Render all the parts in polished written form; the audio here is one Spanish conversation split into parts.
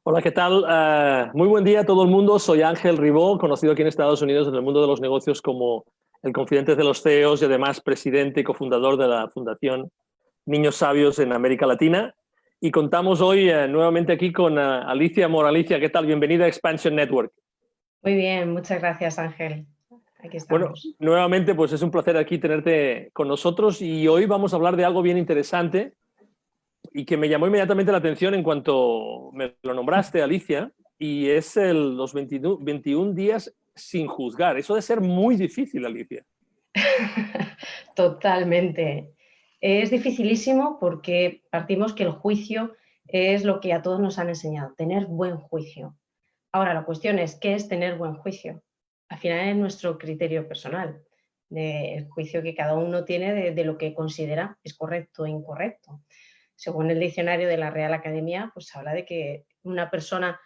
Hola, ¿qué tal? Muy buen día a todo el mundo. Soy Ángel Ribó, conocido aquí en Estados Unidos en el mundo de los negocios como el confidente de los CEOs y además presidente y cofundador de la Fundación Niños Sabios en América Latina. Y contamos hoy nuevamente aquí con Alicia Mora. Alicia, ¿qué tal? Bienvenida a Expansion Network. Muy bien, muchas gracias, Ángel. Aquí Bueno, estamos. nuevamente pues es un placer aquí tenerte con nosotros y hoy vamos a hablar de algo bien interesante y que me llamó inmediatamente la atención en cuanto me lo nombraste, Alicia, y es los 21 días sin juzgar. Eso debe ser muy difícil, Alicia. Totalmente. Es dificilísimo porque partimos que el juicio es lo que a todos nos han enseñado, tener buen juicio. Ahora, la cuestión es, ¿qué es tener buen juicio? Al final es nuestro criterio personal, el juicio que cada uno tiene de lo que considera es correcto e incorrecto. Según el diccionario de la Real Academia, pues habla de que una persona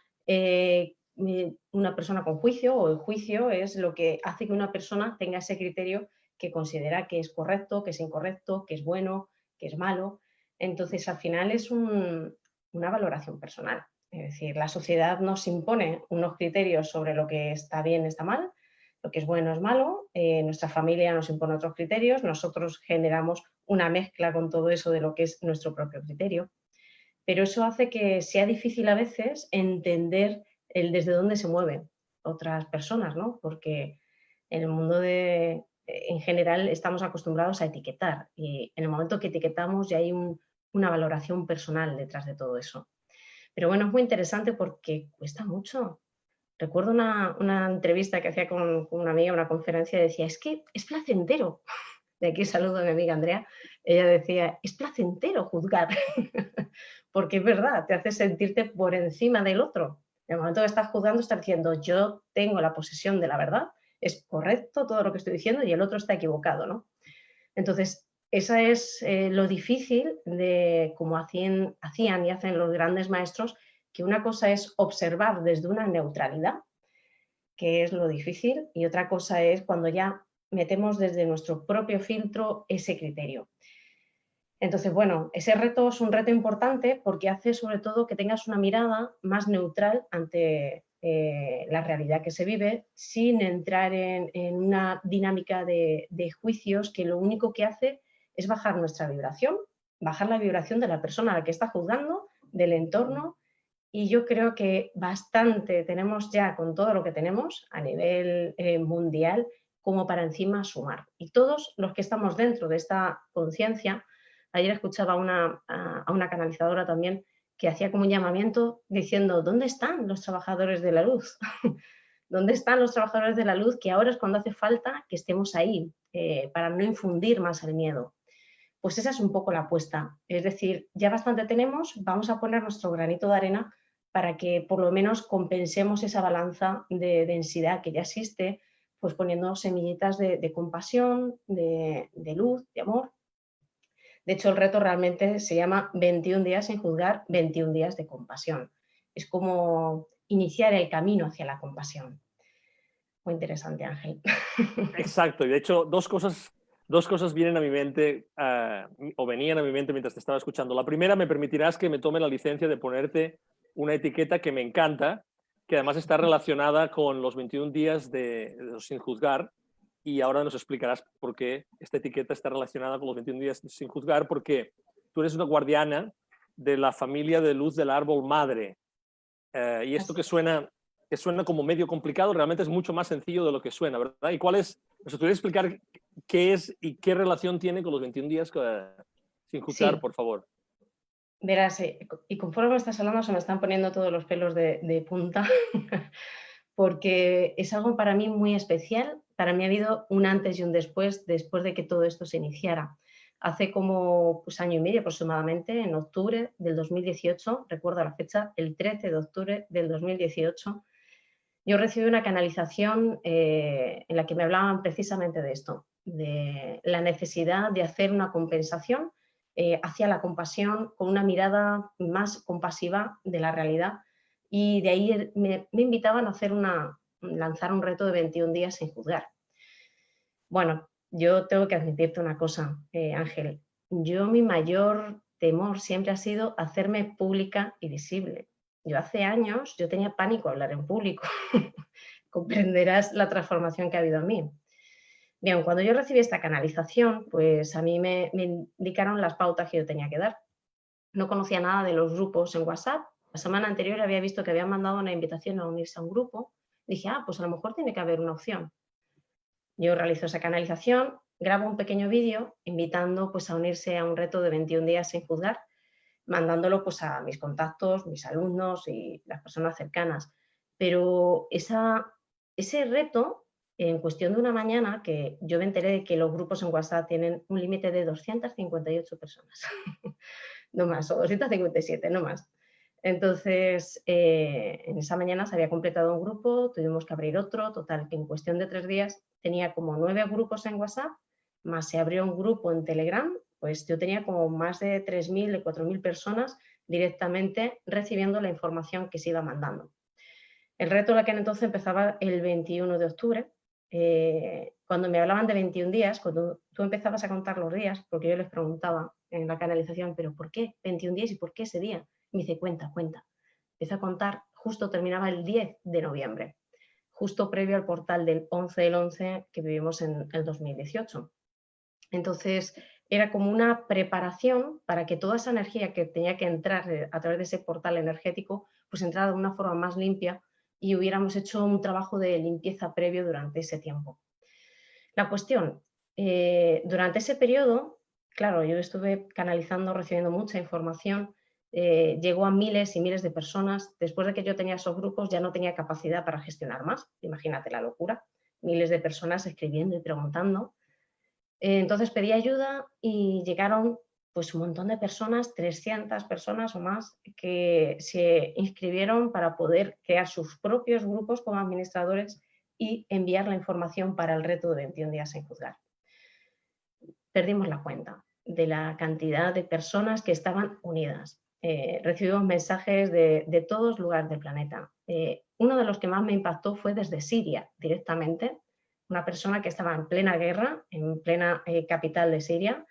con juicio o el juicio es lo que hace que una persona tenga ese criterio que considera que es correcto, que es incorrecto, que es bueno, que es malo. Entonces, al final es una valoración personal. Es decir, la sociedad nos impone unos criterios sobre lo que está bien, está mal, lo que es bueno es malo, nuestra familia nos impone otros criterios, nosotros generamos una mezcla con todo eso de lo que es nuestro propio criterio, pero eso hace que sea difícil a veces entender el desde dónde se mueven otras personas, ¿no? Porque en el mundo en general estamos acostumbrados a etiquetar y en el momento que etiquetamos ya hay una valoración personal detrás de todo eso. Pero bueno, es muy interesante porque cuesta mucho. Recuerdo una entrevista que hacía con una amiga, una conferencia, y decía, es que es placentero. De aquí saludo a mi amiga Andrea. Ella decía, es placentero juzgar, porque es verdad, te hace sentirte por encima del otro. En el momento que estás juzgando, estás diciendo, yo tengo la posesión de la verdad, es correcto todo lo que estoy diciendo y el otro está equivocado, ¿no? Entonces, esa es lo difícil de cómo hacían y hacen los grandes maestros, que una cosa es observar desde una neutralidad, que es lo difícil, y otra cosa es cuando ya metemos desde nuestro propio filtro ese criterio. Entonces, bueno, ese reto es un reto importante porque hace sobre todo que tengas una mirada más neutral ante la realidad que se vive, sin entrar en una dinámica de juicios que lo único que hace es bajar nuestra vibración, bajar la vibración de la persona a la que está juzgando, del entorno, y yo creo que bastante tenemos ya con todo lo que tenemos a nivel mundial como para encima sumar. Y todos los que estamos dentro de esta conciencia, ayer escuchaba a una canalizadora también que hacía como un llamamiento diciendo, ¿dónde están los trabajadores de la luz? ¿Dónde están los trabajadores de la luz? Que ahora es cuando hace falta que estemos ahí para no infundir más el miedo. Pues esa es un poco la apuesta. Es decir, ya bastante tenemos, vamos a poner nuestro granito de arena para que por lo menos compensemos esa balanza de densidad que ya existe, pues poniendo semillitas de compasión, de luz, de amor. De hecho, el reto realmente se llama 21 días sin juzgar, 21 días de compasión. Es como iniciar el camino hacia la compasión. Muy interesante, Ángel. Exacto, y de hecho dos cosas vienen a mi mente o venían a mi mente mientras te estaba escuchando. La primera, me permitirás que me tome la licencia de ponerte una etiqueta que me encanta, que además está relacionada con los 21 días de sin juzgar, y ahora nos explicarás por qué esta etiqueta está relacionada con los 21 días sin juzgar, porque tú eres una guardiana de la familia de luz del árbol madre. Y esto Así que suena como medio complicado, realmente es mucho más sencillo de lo que suena, ¿verdad? ¿Y cuál es? ¿Nos podrías explicar qué es y qué relación tiene con los 21 días sin juzgar, sí, por favor? verás, y conforme me estás hablando se me están poniendo todos los pelos de punta, porque es algo para mí muy especial. Para mí ha habido un antes y un después de que todo esto se iniciara. Hace como pues, año y medio aproximadamente, en octubre del 2018, recuerdo la fecha, el 13 de octubre del 2018, yo recibí una canalización en la que me hablaban precisamente de esto, de la necesidad de hacer una compensación hacia la compasión con una mirada más compasiva de la realidad, y de ahí me invitaban a lanzar un reto de 21 días sin juzgar. Bueno, yo tengo que admitirte una cosa, Ángel. Yo mi mayor temor siempre ha sido hacerme pública y visible. Yo hace años, yo tenía pánico a hablar en público. Comprenderás la transformación que ha habido en mí. Bien, cuando yo recibí esta canalización, pues a mí me indicaron las pautas que yo tenía que dar. No conocía nada de los grupos en WhatsApp. La semana anterior había visto que habían mandado una invitación a unirse a un grupo. Dije, pues a lo mejor tiene que haber una opción. Yo realizo esa canalización, grabo un pequeño vídeo invitando pues, a unirse a un reto de 21 días sin juzgar, mandándolo pues, a mis contactos, mis alumnos y las personas cercanas. Pero ese reto, en cuestión de una mañana, que yo me enteré de que los grupos en WhatsApp tienen un límite de 258 personas, no más, o 257, no más. Entonces, en esa mañana se había completado un grupo, tuvimos que abrir otro, total, que en cuestión de 3 días tenía como 9 grupos en WhatsApp, más se abrió un grupo en Telegram, pues yo tenía como más de 3.000, de 4.000 personas directamente recibiendo la información que se iba mandando. El reto en aquel entonces empezaba el 21 de octubre. Cuando me hablaban de 21 días, cuando tú empezabas a contar los días, porque yo les preguntaba en la canalización, ¿pero por qué 21 días y por qué ese día? Me dice, cuenta. Empieza a contar, justo terminaba el 10 de noviembre, justo previo al portal del 11 del 11 que vivimos en el 2018. Entonces, era como una preparación para que toda esa energía que tenía que entrar a través de ese portal energético, pues entrara de una forma más limpia y hubiéramos hecho un trabajo de limpieza previo durante ese tiempo. La cuestión, durante ese periodo, claro, yo estuve canalizando, recibiendo mucha información, llegó a miles y miles de personas. Después de que yo tenía esos grupos, ya no tenía capacidad para gestionar más. Imagínate la locura, miles de personas escribiendo y preguntando. Entonces pedí ayuda y llegaron pues un montón de personas, 300 personas o más, que se inscribieron para poder crear sus propios grupos como administradores y enviar la información para el reto de 21 días sin juzgar. Perdimos la cuenta de la cantidad de personas que estaban unidas. Recibimos mensajes de todos lugares del planeta. Uno de los que más me impactó fue desde Siria, directamente, una persona que estaba en plena guerra, en plena capital de Siria,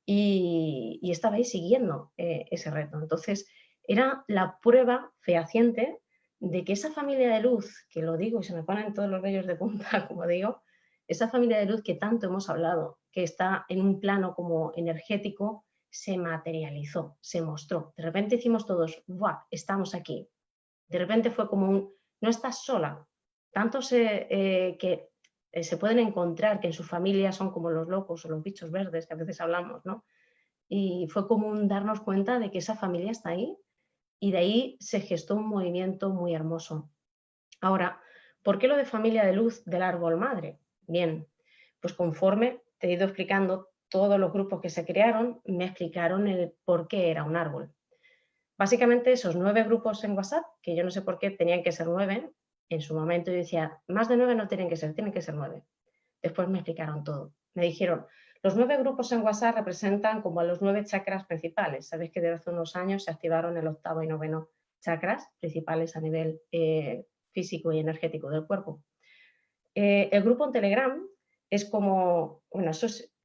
y estaba ahí siguiendo ese reto. Entonces, era la prueba fehaciente de que esa familia de luz, que lo digo y se me ponen todos los vellos de punta, como digo, esa familia de luz que tanto hemos hablado, que está en un plano como energético, se materializó, se mostró. De repente hicimos todos, ¡buah! Estamos aquí. De repente fue como un, no estás sola. Tantos que se pueden encontrar que en su familia son como los locos o los bichos verdes, que a veces hablamos, ¿no? Y fue como un darnos cuenta de que esa familia está ahí y de ahí se gestó un movimiento muy hermoso. Ahora, ¿por qué lo de familia de luz del árbol madre? Bien, pues conforme te he ido explicando todos los grupos que se crearon, me explicaron el por qué era un árbol. Básicamente esos 9 grupos en WhatsApp, que yo no sé por qué tenían que ser 9, en su momento yo decía, más de 9 no tienen que ser 9. Después me explicaron todo. Me dijeron, los 9 grupos en WhatsApp representan como a los 9 chakras principales. Sabéis que desde hace unos años se activaron el 8º y 9º chakras principales a nivel físico y energético del cuerpo. El grupo en Telegram es como, bueno,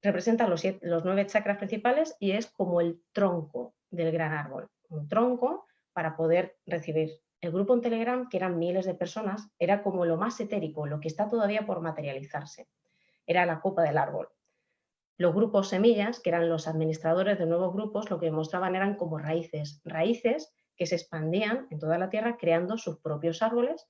representa los 9 chakras principales y es como el tronco del gran árbol. Un tronco para poder recibir. El grupo en Telegram, que eran miles de personas, era como lo más etérico, lo que está todavía por materializarse. Era la copa del árbol. Los grupos semillas, que eran los administradores de nuevos grupos, lo que mostraban eran como raíces. Raíces que se expandían en toda la Tierra creando sus propios árboles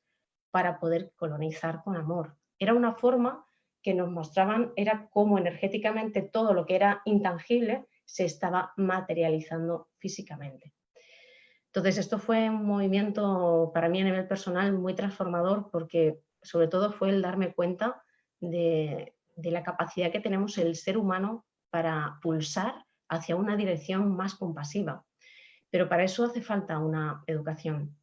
para poder colonizar con amor. Era una forma que nos mostraban, era como energéticamente todo lo que era intangible se estaba materializando físicamente. Entonces, esto fue un movimiento para mí a nivel personal muy transformador porque sobre todo fue el darme cuenta de la capacidad que tenemos el ser humano para pulsar hacia una dirección más compasiva. Pero para eso hace falta una educación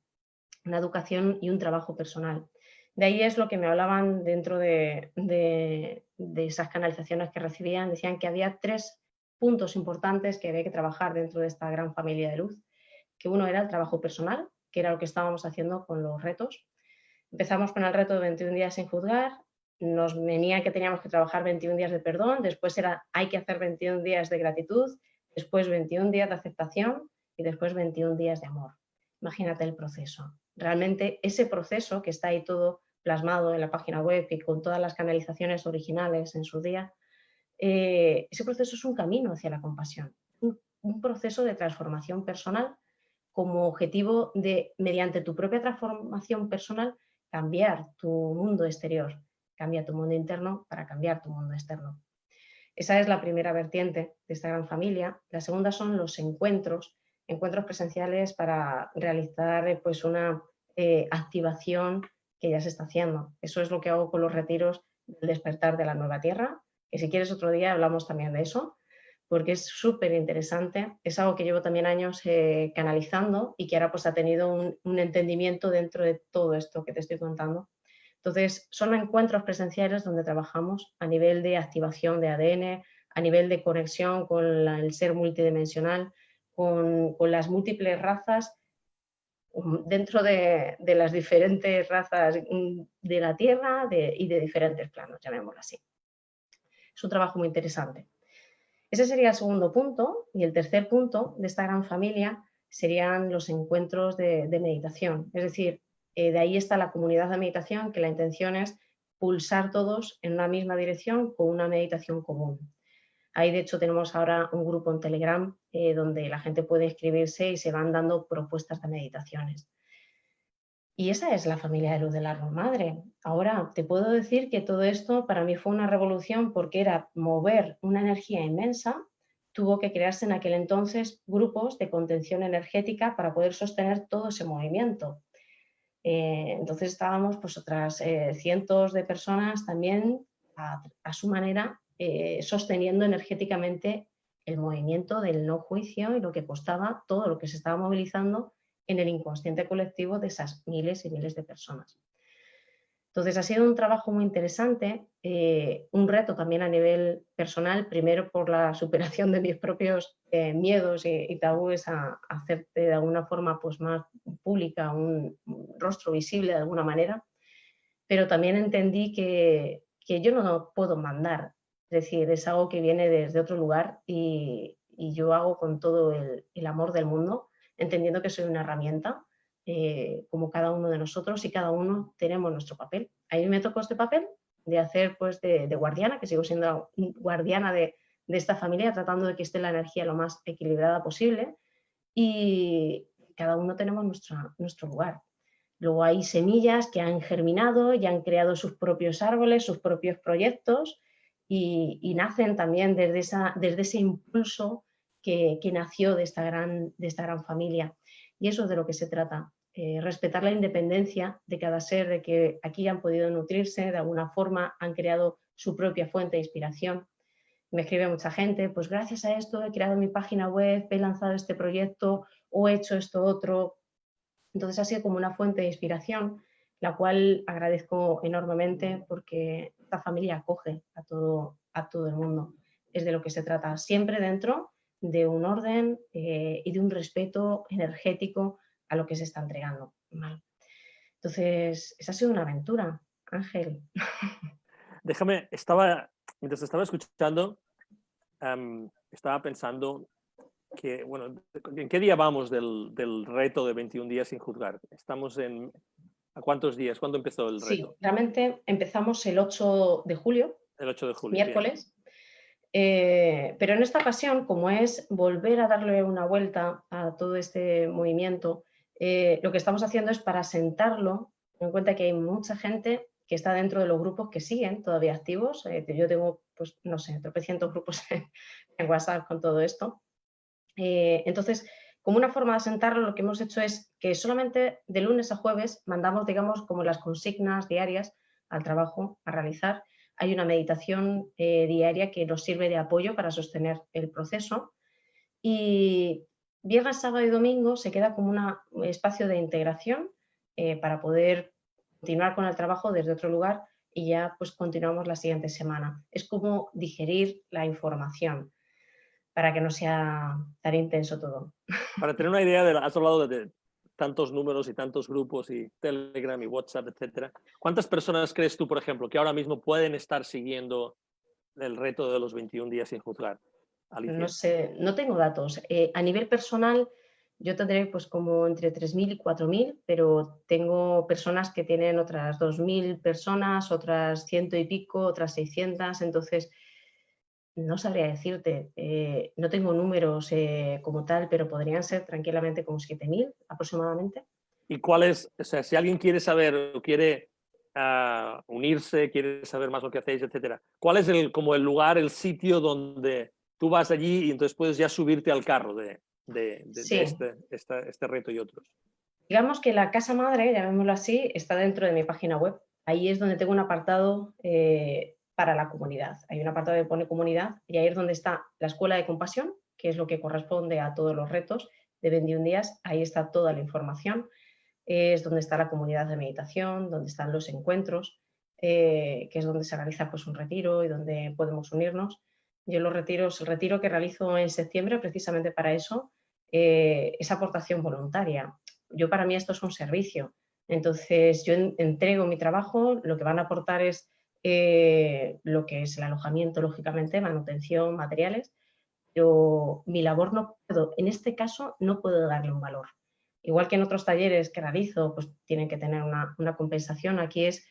y un trabajo personal. De ahí es lo que me hablaban dentro de esas canalizaciones que recibían. Decían que había 3 puntos importantes que había que trabajar dentro de esta gran familia de luz, que uno era el trabajo personal, que era lo que estábamos haciendo con los retos. Empezamos con el reto de 21 días sin juzgar, nos venía que teníamos que trabajar 21 días de perdón, después era hay que hacer 21 días de gratitud, después 21 días de aceptación y después 21 días de amor. imagínate el proceso. Realmente ese proceso que está ahí todo plasmado en la página web y con todas las canalizaciones originales en su día, ese proceso es un camino hacia la compasión, un proceso de transformación personal como objetivo de, mediante tu propia transformación personal, cambiar tu mundo exterior, cambia tu mundo interno para cambiar tu mundo externo. Esa es la primera vertiente de esta gran familia. La segunda son los encuentros presenciales para realizar pues una activación que ya se está haciendo. Eso es lo que hago con los retiros del despertar de la nueva tierra, que si quieres otro día hablamos también de eso, porque es súper interesante. Es algo que llevo también años canalizando y que ahora pues ha tenido un entendimiento dentro de todo esto que te estoy contando. Entonces, son encuentros presenciales donde trabajamos a nivel de activación de ADN, a nivel de conexión con el ser multidimensional, con las múltiples razas dentro de las diferentes razas de la Tierra y de diferentes planos, llamémoslo así. Es un trabajo muy interesante. Ese sería el segundo punto, y el tercer punto de esta gran familia serían los encuentros de meditación. Es decir, de ahí está la comunidad de meditación, que la intención es pulsar todos en una misma dirección con una meditación común. Ahí, de hecho, tenemos ahora un grupo en Telegram donde la gente puede inscribirse y se van dando propuestas de meditaciones. Y esa es la familia de Luz del Árbol Madre. Ahora, te puedo decir que todo esto para mí fue una revolución porque era mover una energía inmensa. Tuvo que crearse en aquel entonces grupos de contención energética para poder sostener todo ese movimiento. Entonces estábamos pues otras cientos de personas también a su manera sosteniendo energéticamente el movimiento del no juicio y lo que costaba todo lo que se estaba movilizando en el inconsciente colectivo de esas miles y miles de personas. Entonces ha sido un trabajo muy interesante, un reto también a nivel personal, primero por la superación de mis propios miedos y tabúes a hacerte de alguna forma pues, más pública, un rostro visible de alguna manera, pero también entendí que yo no puedo mandar, es decir, es algo que viene desde otro lugar y yo hago con todo el amor del mundo, entendiendo que soy una herramienta como cada uno de nosotros y cada uno tenemos nuestro papel. A mí me tocó este papel de hacer pues de guardiana, que sigo siendo guardiana de esta familia, tratando de que esté la energía lo más equilibrada posible y cada uno tenemos nuestro lugar. Luego hay semillas que han germinado y han creado sus propios árboles, sus propios proyectos y nacen también desde ese impulso que nació de esta gran familia. Y eso es de lo que se trata, respetar la independencia de cada ser, de que aquí han podido nutrirse de alguna forma, han creado su propia fuente de inspiración. Me escribe mucha gente, pues gracias a esto he creado mi página web, he lanzado este proyecto o he hecho esto otro. Entonces ha sido como una fuente de inspiración, la cual agradezco enormemente porque esta familia acoge a todo el mundo. Es de lo que se trata, siempre dentro de un orden y de un respeto energético a lo que se está entregando. ¿Vale? Entonces, esa ha sido una aventura, Ángel. Déjame, mientras estaba escuchando, estaba pensando que, bueno, ¿en qué día vamos del reto de 21 días sin juzgar? Estamos ¿a cuántos días? ¿Cuándo empezó el reto? Sí, realmente empezamos el 8 de julio, el 8 de julio, miércoles. Pero en esta ocasión, como es volver a darle una vuelta a todo este movimiento, lo que estamos haciendo es para sentarlo, en cuenta que hay mucha gente que está dentro de los grupos que siguen todavía activos. Yo tengo, pues, no sé, tropecientos grupos en WhatsApp con todo esto. Entonces, como una forma de sentarlo, lo que hemos hecho es que solamente de lunes a jueves mandamos, digamos, como las consignas diarias al trabajo a realizar. Hay una meditación diaria que nos sirve de apoyo para sostener el proceso. Y viernes, sábado y domingo se queda como un espacio de integración para poder continuar con el trabajo desde otro lugar y ya pues continuamos la siguiente semana. Es como digerir la información para que no sea tan intenso todo. Para tener una idea, has hablado de tantos números y tantos grupos y Telegram y WhatsApp, etcétera. ¿Cuántas personas crees tú, por ejemplo, que ahora mismo pueden estar siguiendo el reto de los 21 días sin juzgar, Alicia? No sé, no tengo datos. A nivel personal, Yo tendré pues como entre 3.000 y 4.000, pero tengo personas que tienen otras 2.000 personas, otras ciento y pico, otras 600, entonces no sabría decirte, no tengo números como tal, pero podrían ser tranquilamente como 7.000 aproximadamente. ¿Y cuál es, o sea, si alguien quiere saber o quiere unirse, quiere saber más lo que hacéis, etcétera, cuál es como el lugar, el sitio donde tú vas allí y entonces puedes ya subirte al carro de Sí, este reto y otros? digamos que la casa madre, llamémoslo así, está dentro de mi página web. Ahí es donde tengo un apartado para la comunidad. Hay un apartado que pone comunidad y ahí es donde está la escuela de compasión, que es lo que corresponde a todos los retos de 21 días. Ahí está toda la información. Es donde está la comunidad de meditación, donde están los encuentros, que es donde se realiza pues, un retiro y donde podemos unirnos. Yo los retiros, el retiro que realizo en septiembre, precisamente para eso, es aportación voluntaria. Yo para mí esto es un servicio. Entonces yo entrego mi trabajo, lo que van a aportar es lo que es el alojamiento, lógicamente, manutención, materiales. Yo, mi labor no puedo, en este caso, no puedo darle un valor. Igual que en otros talleres que realizo, pues tienen que tener una compensación. Aquí es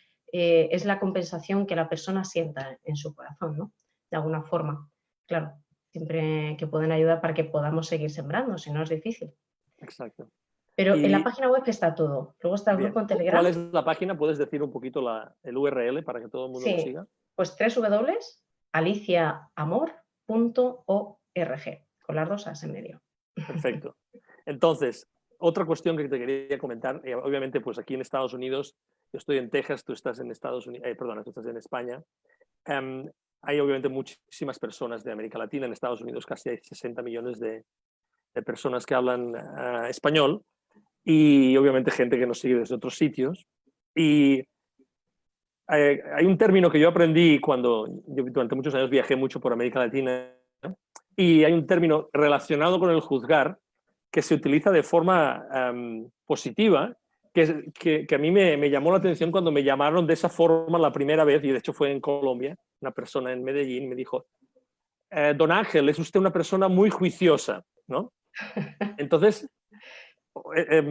la compensación que la persona sienta en su corazón, ¿no? De alguna forma. Claro, siempre que pueden ayudar para que podamos seguir sembrando, si no es difícil. Exacto. Pero en la Y página web está todo. Luego está el grupo bien, en ¿cuál Telegram. es la página? ¿Puedes decir un poquito el URL para que todo el mundo lo Sí, siga? pues www.aliciaamor.org, con las dos as en medio. Perfecto. Entonces, otra cuestión que te quería comentar, obviamente, pues aquí en Estados Unidos, yo estoy en Texas, tú estás en Estados Unidos, perdona, tú estás en España. Hay obviamente muchísimas personas de América Latina, en Estados Unidos casi hay 60 millones de personas que hablan español y obviamente gente que nos sigue desde otros sitios. Y hay un término que yo aprendí cuando yo durante muchos años viajé mucho por América Latina, ¿no? Y hay un término relacionado con el juzgar que se utiliza de forma positiva, que a mí me llamó la atención cuando me llamaron de esa forma la primera vez, y de hecho fue en Colombia, una persona en Medellín me dijo, don Ángel, es usted una persona muy juiciosa, ¿no? Entonces, eh,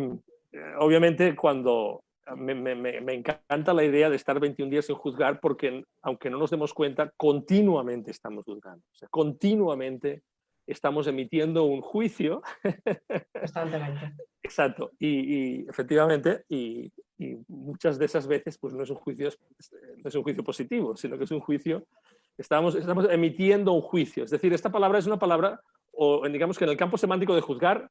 eh, obviamente cuando me encanta la idea de estar 21 días sin juzgar porque aunque no nos demos cuenta, continuamente estamos juzgando. O sea, continuamente estamos emitiendo un juicio. Constantemente. Exacto. Y efectivamente, y muchas de esas veces pues no es un juicio, no es un juicio positivo, sino que es un juicio, estamos emitiendo un juicio. Es decir, esta palabra es una palabra, o digamos que en el campo semántico de juzgar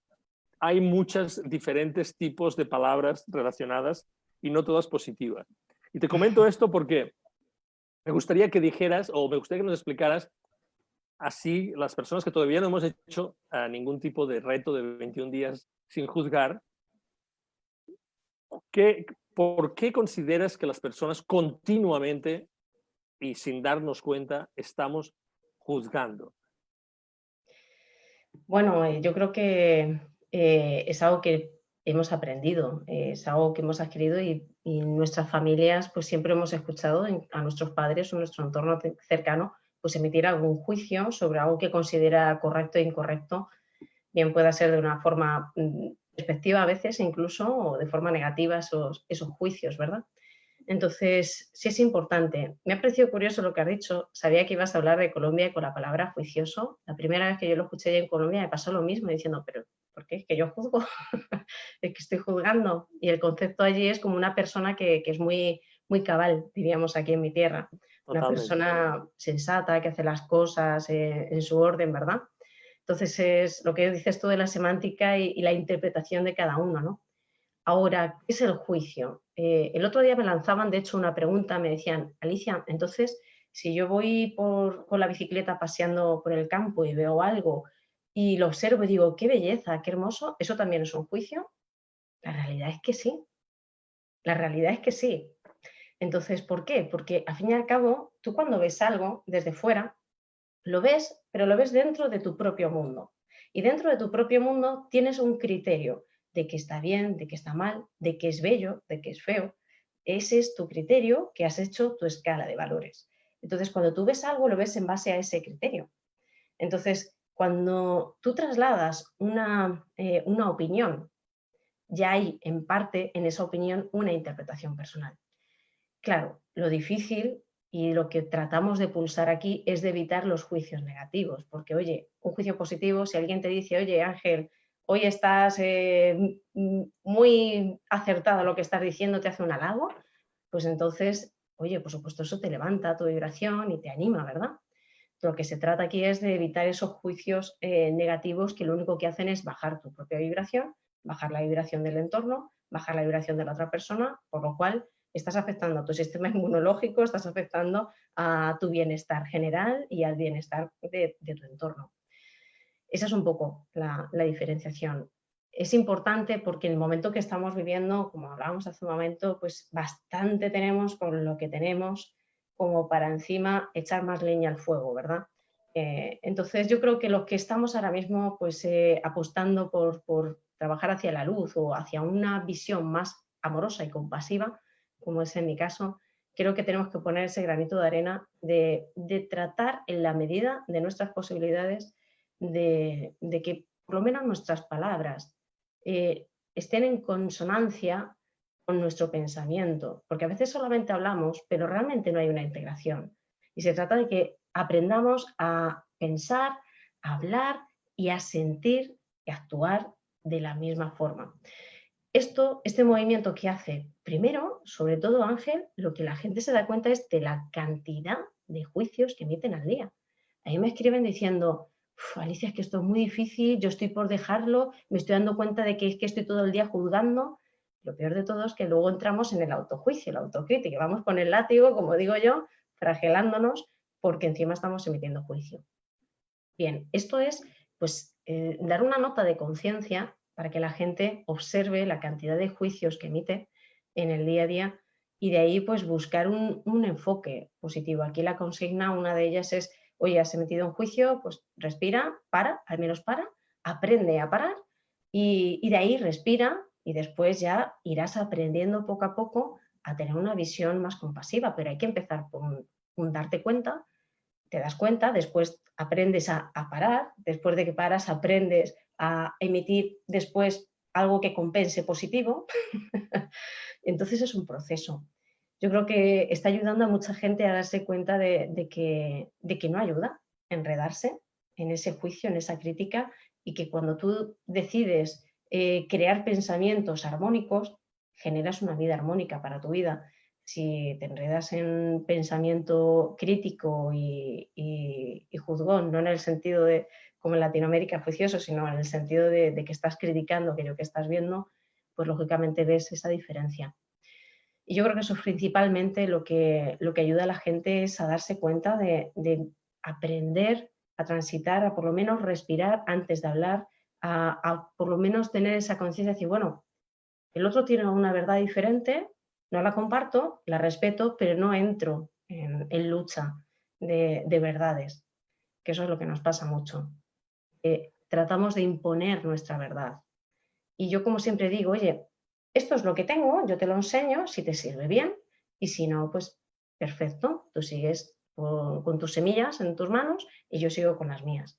hay muchos diferentes tipos de palabras relacionadas y no todas positivas. Y te comento esto porque me gustaría que dijeras o me gustaría que nos explicaras, así las personas que todavía no hemos hecho ningún tipo de reto de 21 días sin juzgar, ¿por qué consideras que las personas continuamente y sin darnos cuenta estamos juzgando? Bueno, yo creo que es algo que hemos aprendido, es algo que hemos adquirido y nuestras familias pues siempre hemos escuchado a nuestros padres o nuestro entorno cercano pues emitir algún juicio sobre algo que considera correcto e incorrecto, bien pueda ser de una forma despectiva a veces incluso o de forma negativa esos juicios, ¿verdad? Entonces, sí es importante. Me ha parecido curioso lo que has dicho. Sabía que ibas a hablar de Colombia y con la palabra juicioso. La primera vez que yo lo escuché en Colombia me pasó lo mismo, diciendo, pero ¿por qué? ¿Es que yo juzgo? ¿Es que estoy juzgando? Y el concepto allí es como una persona que es muy, muy cabal, diríamos aquí en mi tierra. Una Totalmente. persona sensata, que hace las cosas en su orden, ¿verdad? Entonces, es lo que dices tú de la semántica y la interpretación de cada uno, ¿no? Ahora, ¿qué es el juicio? El otro día me lanzaban, de hecho, una pregunta, me decían, Alicia, entonces, si yo voy con la bicicleta paseando por el campo y veo algo y lo observo y digo, qué belleza, qué hermoso, ¿eso también es un juicio? La realidad es que sí, la realidad es que sí. Entonces, ¿por qué? Porque al fin y al cabo, tú cuando ves algo desde fuera, lo ves, pero lo ves dentro de tu propio mundo. Y dentro de tu propio mundo tienes un criterio de que está bien, de que está mal, de que es bello, de que es feo. Ese es tu criterio que has hecho tu escala de valores. Entonces, cuando tú ves algo, lo ves en base a ese criterio. Entonces, Cuando tú trasladas una opinión, ya hay en parte en esa opinión una interpretación personal. Claro, lo difícil y lo que tratamos de pulsar aquí es de evitar los juicios negativos, porque oye, un juicio positivo, si alguien te dice, oye Ángel, hoy estás muy acertado lo que estás diciendo, te hace un halago, pues entonces, oye, por supuesto eso te levanta tu vibración y te anima, ¿verdad? Lo que se trata aquí es de evitar esos juicios negativos que lo único que hacen es bajar tu propia vibración, bajar la vibración del entorno, bajar la vibración de la otra persona, por lo cual estás afectando a tu sistema inmunológico, estás afectando a tu bienestar general y al bienestar de tu entorno. Esa es un poco la diferenciación. Es importante porque en el momento que estamos viviendo, como hablábamos hace un momento, pues bastante tenemos con lo que tenemos como para encima echar más leña al fuego, ¿verdad? Entonces yo creo que los que estamos ahora mismo pues apostando por trabajar hacia la luz o hacia una visión más amorosa y compasiva, como es en mi caso, creo que tenemos que poner ese granito de arena de tratar en la medida de nuestras posibilidades de que por lo menos nuestras palabras estén en consonancia con nuestro pensamiento, porque a veces solamente hablamos, pero realmente no hay una integración. Y se trata de que aprendamos a pensar, a hablar y a sentir y actuar de la misma forma. Este movimiento que hace, primero, sobre todo Ángel, lo que la gente se da cuenta es de la cantidad de juicios que emiten al día. A mí me escriben diciendo, Alicia, es que esto es muy difícil, yo estoy por dejarlo, me estoy dando cuenta de que es que estoy todo el día juzgando. Lo peor de todo es que luego entramos en el autojuicio, la autocrítica, vamos con el látigo, como digo yo, flagelándonos porque encima estamos emitiendo juicio. Bien, esto es pues dar una nota de conciencia para que la gente observe la cantidad de juicios que emite en el día a día y de ahí pues buscar un enfoque positivo. Aquí la consigna, una de ellas es, oye, has emitido un juicio, pues respira, para, al menos para, aprende a parar y de ahí respira y después ya irás aprendiendo poco a poco a tener una visión más compasiva, pero hay que empezar por un darte cuenta, te das cuenta, después aprendes a parar, después de que paras aprendes a emitir después algo que compense positivo. Entonces es un proceso. Yo creo que está ayudando a mucha gente a darse cuenta de que no ayuda enredarse en ese juicio, en esa crítica, y que cuando tú decides crear pensamientos armónicos, generas una vida armónica para tu vida. Si te enredas en pensamiento crítico y juzgón, no en el sentido de, como en Latinoamérica, juicioso, sino en el sentido de que estás criticando aquello que estás viendo, pues lógicamente ves esa diferencia. Y yo creo que eso es principalmente lo que ayuda a la gente es a darse cuenta de aprender a transitar, a por lo menos respirar antes de hablar, a por lo menos tener esa conciencia de decir, bueno, el otro tiene una verdad diferente, no la comparto, la respeto, pero no entro en lucha de verdades, que eso es lo que nos pasa mucho. Tratamos de imponer nuestra verdad. Y yo como siempre digo, oye, esto es lo que tengo, yo te lo enseño, si te sirve bien, y si no, pues perfecto, tú sigues con tus semillas en tus manos y yo sigo con las mías.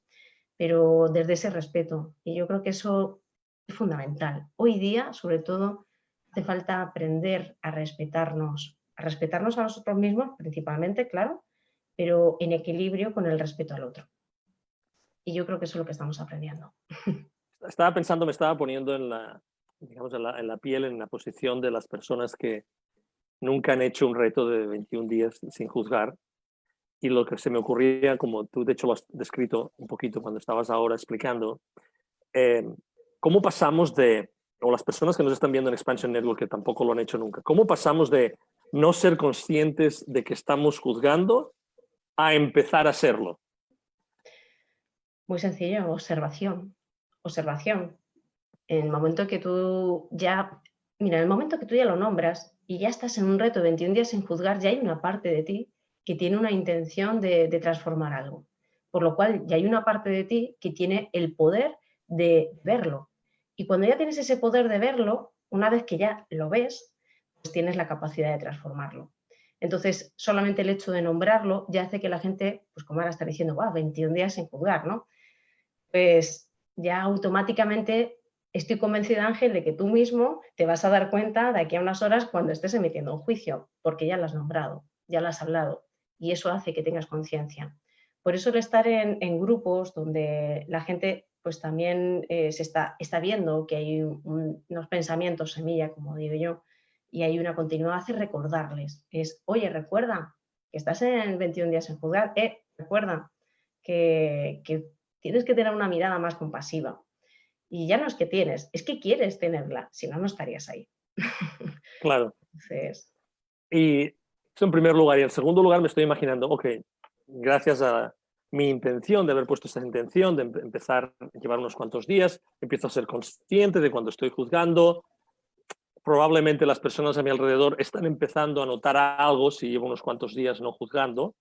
Pero desde ese respeto, y yo creo que eso es fundamental. Hoy día, sobre todo, hace falta aprender a respetarnos a nosotros mismos principalmente, claro, pero en equilibrio con el respeto al otro. Y yo creo que eso es lo que estamos aprendiendo. Estaba pensando, me estaba poniendo en la, digamos, en la piel, en la posición de las personas que nunca han hecho un reto de 21 días sin juzgar. Y lo que se me ocurría, como tú de hecho lo has descrito un poquito cuando estabas ahora explicando, ¿cómo pasamos de, o las personas que nos están viendo en Expansion Network que tampoco lo han hecho nunca, cómo pasamos de no ser conscientes de que estamos juzgando a empezar a serlo? Muy sencillo, observación. Observación. En el momento que tú ya, mira, en el momento que tú ya lo nombras y ya estás en un reto de 21 días sin juzgar, ya hay una parte de ti que tiene una intención de transformar algo. Por lo cual ya hay una parte de ti que tiene el poder de verlo. Y cuando ya tienes ese poder de verlo, una vez que ya lo ves, pues tienes la capacidad de transformarlo. Entonces, solamente el hecho de nombrarlo ya hace que la gente, pues como ahora está diciendo, wow, 21 días sin juzgar, ¿no? pues ya automáticamente estoy convencida, Ángel, de que tú mismo te vas a dar cuenta de aquí a unas horas cuando estés emitiendo un juicio, porque ya lo has nombrado, ya lo has hablado, y eso hace que tengas conciencia. Por eso el estar en grupos donde la gente pues también está viendo que hay unos pensamientos semilla, como digo yo, y hay una continuidad, hace recordarles. Es, oye, recuerda que estás en 21 días en juzgar, recuerda que tienes que tener una mirada más compasiva. Y ya no es que tienes, es que quieres tenerla, si no, no estarías ahí. Claro. Entonces, Y eso en primer lugar. Y en segundo lugar me estoy imaginando, ok, gracias a mi intención de haber puesto esta intención, de empezar a llevar unos cuantos días, empiezo a ser consciente de cuando estoy juzgando. Probablemente las personas a mi alrededor están empezando a notar algo si llevo unos cuantos días no juzgando.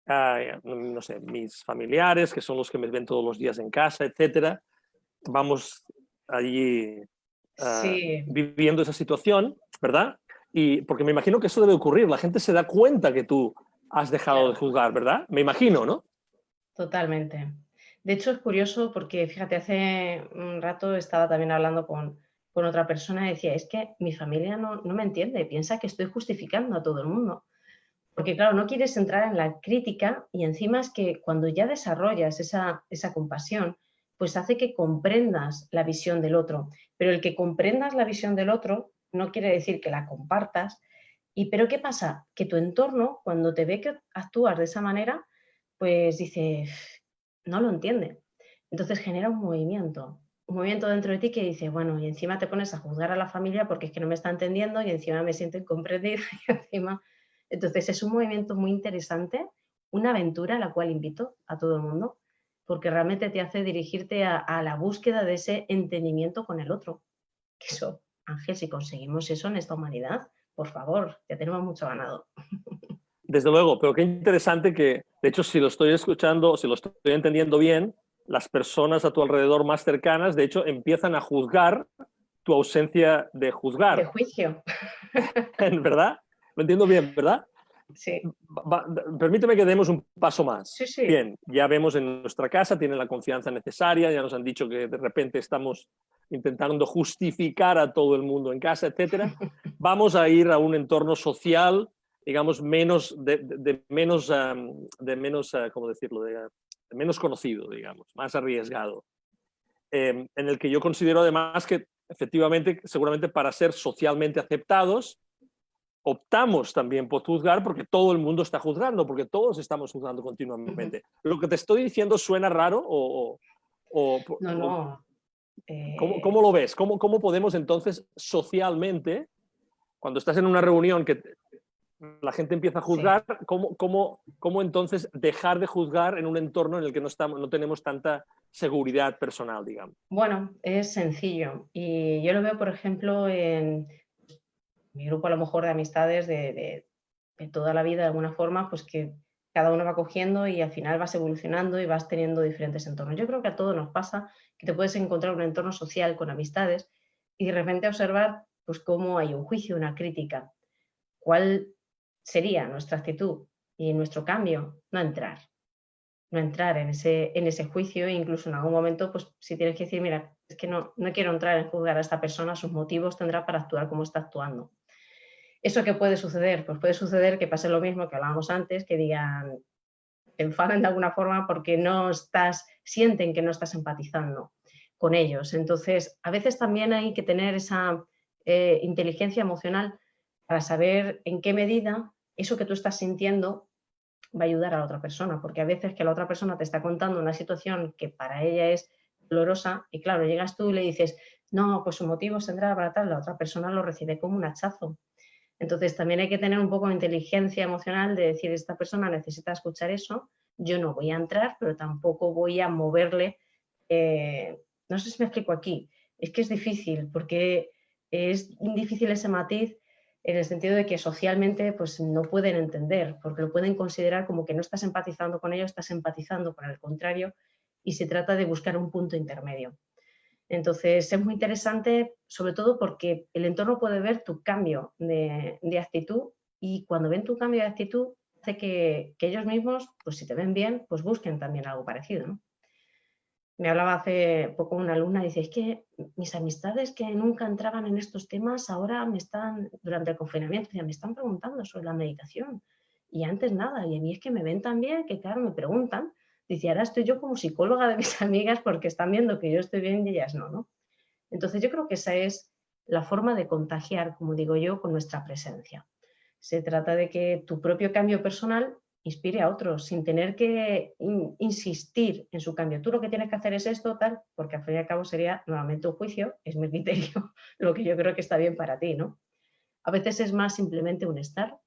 No sé, mis familiares, que son los que me ven todos los días en casa, etcétera. Vamos allí sí, viviendo esa situación, ¿verdad? Y porque me imagino que eso debe ocurrir. La gente se da cuenta que tú has dejado de claro, juzgar, ¿verdad? Me imagino, ¿no? totalmente. De hecho, es curioso porque, fíjate, hace un rato estaba también hablando con otra persona y decía, es que mi familia no me entiende, piensa que estoy justificando a todo el mundo. Porque, claro, no quieres entrar en la crítica y encima es que cuando ya desarrollas esa compasión, pues hace que comprendas la visión del otro. Pero el que comprendas la visión del otro no quiere decir que la compartas. Pero ¿qué pasa? Que tu entorno, cuando te ve que actúas de esa manera, pues dice, no lo entiende. Entonces genera un movimiento dentro de ti que dice, bueno, y encima te pones a juzgar a la familia porque es que no me está entendiendo y encima me siento incomprendida y encima... Entonces es un movimiento muy interesante, una aventura a la cual invito a todo el mundo, porque realmente te hace dirigirte a la búsqueda de ese entendimiento con el otro. Que eso, Ángel, si conseguimos eso en esta humanidad, por favor, ya tenemos mucho ganado. Desde luego, pero qué interesante que, de hecho, si lo estoy escuchando, si lo estoy entendiendo bien, las personas a tu alrededor más cercanas, de hecho, empiezan a juzgar tu ausencia de De juzgar, juicio. ¿verdad? Lo entiendo bien, ¿verdad? Sí, Permíteme que demos un paso más. sí, sí. Bien, ya vemos en nuestra casa, tienen la confianza necesaria, ya nos han dicho que de repente estamos intentando justificar a todo el mundo en casa, etcétera. Vamos a ir a un entorno social, digamos, menos, ¿cómo decirlo? De menos conocido, digamos, más arriesgado. En el que yo considero además que efectivamente, seguramente para ser socialmente aceptados, optamos también por juzgar porque todo el mundo está juzgando, porque todos estamos juzgando Ujú. continuamente. ¿Lo que te estoy diciendo suena raro No, no. ¿cómo lo ves? ¿Cómo podemos entonces socialmente, cuando estás en una reunión que la gente empieza a Sí. juzgar, cómo entonces dejar de juzgar en un entorno en el que no tenemos tanta seguridad personal, digamos? Bueno, es sencillo. Y yo lo veo, por ejemplo, en mi grupo a lo mejor de amistades de toda la vida, de alguna forma, pues que cada uno va cogiendo y al final vas evolucionando y vas teniendo diferentes entornos. Yo creo que a todos nos pasa que te puedes encontrar un entorno social con amistades y de repente observar pues cómo hay un juicio, una crítica. ¿Cuál sería nuestra actitud y nuestro cambio? No entrar en ese juicio e incluso en algún momento, pues si tienes que decir, mira, es que no quiero entrar en juzgar a esta persona, sus motivos tendrá para actuar como está actuando. ¿Eso qué puede suceder? Pues puede suceder que pase lo mismo que hablábamos antes, que digan, te enfadan de alguna forma porque sienten que no estás empatizando con ellos. Entonces, a veces también hay que tener esa inteligencia emocional para saber en qué medida eso que tú estás sintiendo va a ayudar a la otra persona, porque a veces que la otra persona te está contando una situación que para ella es dolorosa y claro, llegas tú y le dices, no, pues su motivo tendrá para tal, la otra persona lo recibe como un hachazo. Entonces también hay que tener un poco de inteligencia emocional de decir, esta persona necesita escuchar eso, yo no voy a entrar, pero tampoco voy a moverle. No sé si me explico aquí, es que es difícil, porque es difícil ese matiz en el sentido de que socialmente pues no pueden entender, porque lo pueden considerar como que no estás empatizando con ellos, estás empatizando con el contrario y se trata de buscar un punto intermedio. Entonces, es muy interesante, sobre todo porque el entorno puede ver tu cambio de actitud y cuando ven tu cambio de actitud, hace que ellos mismos, pues si te ven bien, pues busquen también algo parecido, ¿no? Me hablaba hace poco una alumna, dice, es que mis amistades que nunca entraban en estos temas, ahora durante el confinamiento, decía, me están preguntando sobre la meditación. Y antes nada, y a mí es que me ven tan bien que, claro, me preguntan. Dice, ahora estoy yo como psicóloga de mis amigas porque están viendo que yo estoy bien y ellas no, ¿no? Entonces yo creo que esa es la forma de contagiar, como digo yo, con nuestra presencia. Se trata de que tu propio cambio personal inspire a otros sin tener que insistir en su cambio. Tú lo que tienes que hacer es esto, tal, porque al fin y al cabo sería nuevamente un juicio, es mi criterio, lo que yo creo que está bien para ti, ¿no? A veces es más simplemente un estar,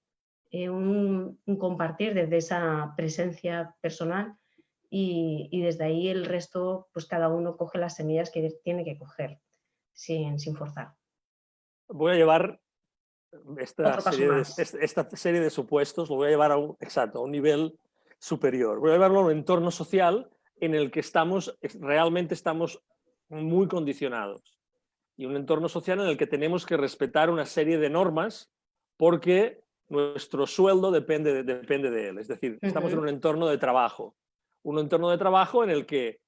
un compartir desde esa presencia personal y desde ahí el resto, pues cada uno coge las semillas que tiene que coger sin forzar. Voy a llevar Otro paso más. esta serie de supuestos, lo voy a llevar exacto, a un nivel superior. Voy a llevarlo a un entorno social en el que realmente estamos muy condicionados. Y un entorno social en el que tenemos que respetar una serie de normas porque nuestro sueldo depende de él. Es decir, estamos en un entorno de trabajo. Un entorno de trabajo en el que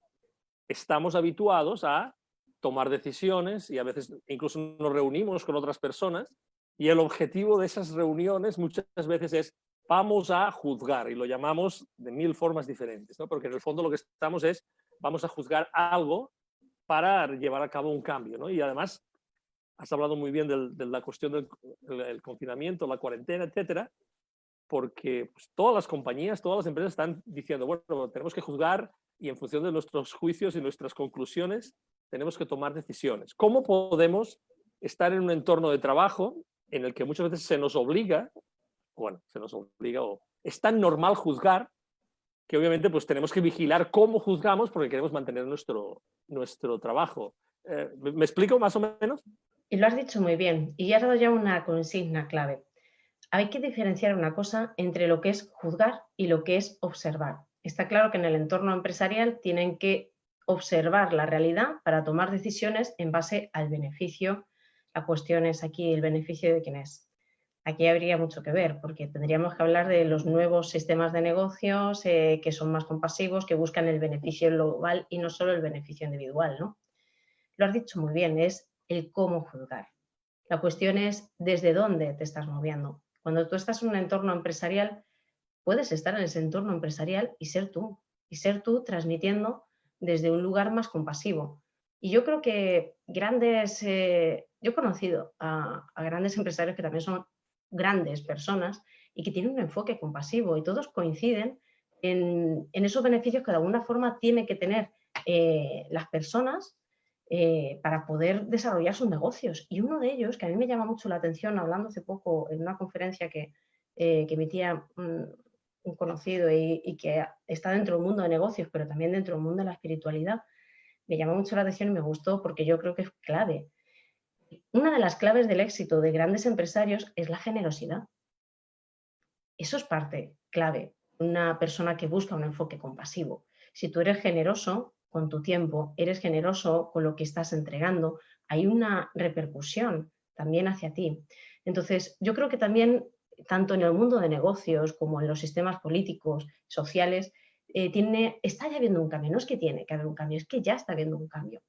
estamos habituados a tomar decisiones y a veces incluso nos reunimos con otras personas y el objetivo de esas reuniones muchas veces es vamos a juzgar y lo llamamos de mil formas diferentes, ¿no? Porque en el fondo lo que estamos es vamos a juzgar algo para llevar a cabo un cambio, ¿no? Y además has hablado muy bien de la cuestión del confinamiento, la cuarentena, etcétera, porque pues, todas las compañías, todas las empresas están diciendo, bueno, tenemos que juzgar y en función de nuestros juicios y nuestras conclusiones tenemos que tomar decisiones. ¿Cómo podemos estar en un entorno de trabajo en el que muchas veces se nos obliga, o es tan normal juzgar que obviamente pues tenemos que vigilar cómo juzgamos porque queremos mantener nuestro trabajo? ¿Me explico más o menos? Y lo has dicho muy bien, y has dado ya una consigna clave. Hay que diferenciar una cosa entre lo que es juzgar y lo que es observar. Está claro que en el entorno empresarial tienen que observar la realidad para tomar decisiones en base al beneficio. La cuestión es aquí el beneficio de quién es. Aquí habría mucho que ver, porque tendríamos que hablar de los nuevos sistemas de negocios que son más compasivos, que buscan el beneficio global y no solo el beneficio individual, ¿no? Lo has dicho muy bien, es el cómo juzgar. La cuestión es desde dónde te estás moviendo. Cuando tú estás en un entorno empresarial, puedes estar en ese entorno empresarial y ser tú transmitiendo desde un lugar más compasivo. Y yo creo que yo he conocido a grandes empresarios que también son grandes personas y que tienen un enfoque compasivo y todos coinciden en esos beneficios que de alguna forma tienen que tener las personas para poder desarrollar sus negocios. Y uno de ellos, que a mí me llama mucho la atención, hablando hace poco en una conferencia que emitía un conocido y que está dentro del mundo de negocios, pero también dentro del mundo de la espiritualidad, me llamó mucho la atención y me gustó porque yo creo que es clave. Una de las claves del éxito de grandes empresarios es la generosidad. Eso es parte clave. Una persona que busca un enfoque compasivo. Si tú eres generoso con tu tiempo, eres generoso con lo que estás entregando, hay una repercusión también hacia ti. Entonces, yo creo que también, tanto en el mundo de negocios como en los sistemas políticos, sociales, está ya habiendo un cambio. No es que tiene que haber un cambio, es que ya está habiendo un cambio.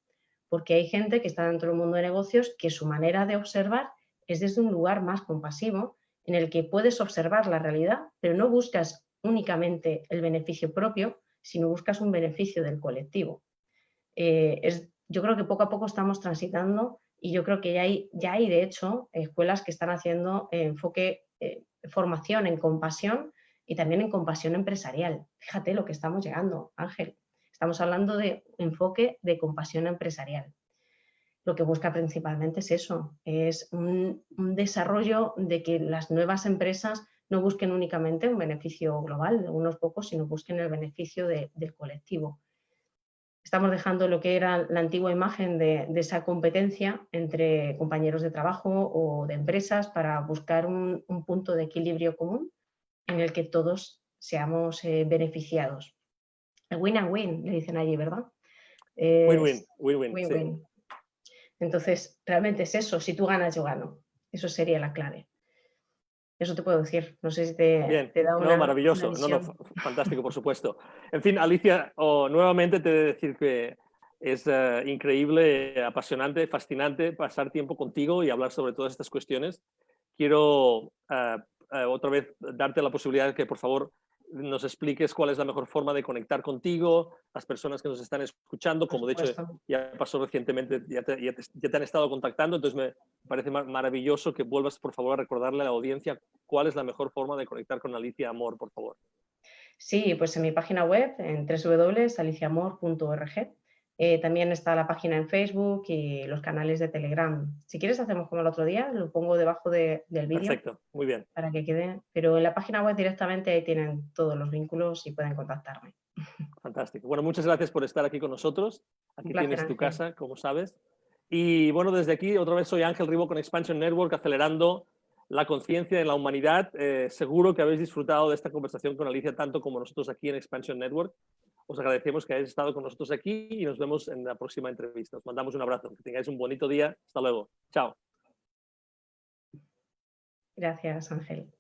Porque hay gente que está dentro del mundo de negocios que su manera de observar es desde un lugar más compasivo en el que puedes observar la realidad, pero no buscas únicamente el beneficio propio, sino buscas un beneficio del colectivo. Yo creo que poco a poco estamos transitando y yo creo que ya hay de hecho, escuelas que están haciendo formación en compasión y también en compasión empresarial. Fíjate lo que estamos llegando, Ángel. Estamos hablando de enfoque de compasión empresarial. Lo que busca principalmente es eso, es un desarrollo de que las nuevas empresas no busquen únicamente un beneficio global de unos pocos, sino busquen el beneficio del colectivo. Estamos dejando lo que era la antigua imagen de esa competencia entre compañeros de trabajo o de empresas para buscar un punto de equilibrio común en el que todos seamos beneficiados. El win and win, le dicen allí, ¿verdad? Win-win, Es win-win, sí. win-win. Entonces, realmente es eso, si tú ganas, yo gano. Eso sería la clave. Eso te puedo decir. No sé si te, Bien, te da no, una maravilloso, no, no, visión. fantástico, por supuesto. En fin, Alicia, nuevamente te he de decir que es increíble, apasionante, fascinante pasar tiempo contigo y hablar sobre todas estas cuestiones. Quiero otra vez darte la posibilidad de que, por favor, nos expliques cuál es la mejor forma de conectar contigo, las personas que nos están escuchando, Por como de hecho supuesto. ya pasó recientemente, ya te han estado contactando, entonces me parece maravilloso que vuelvas, por favor, a recordarle a la audiencia cuál es la mejor forma de conectar con Alicia Amor, por favor. Sí, pues en mi página web, en www.aliciamor.org. También está la página en Facebook y los canales de Telegram. Si quieres, hacemos como el otro día, lo pongo debajo del vídeo Perfecto, muy bien. para que quede. Pero en la página web directamente ahí tienen todos los vínculos y pueden contactarme. Fantástico. Bueno, muchas gracias por estar aquí con nosotros. Un Aquí placer, tienes tu Ángel. casa, como sabes. Y bueno, desde aquí otra vez soy Ángel Ribó con Expansion Network, acelerando la conciencia en la humanidad. Seguro que habéis disfrutado de esta conversación con Alicia tanto como nosotros aquí en Expansion Network. Os agradecemos que hayáis estado con nosotros aquí y nos vemos en la próxima entrevista. Os mandamos un abrazo. Que tengáis un bonito día. Hasta luego. Chao. Gracias, Ángel.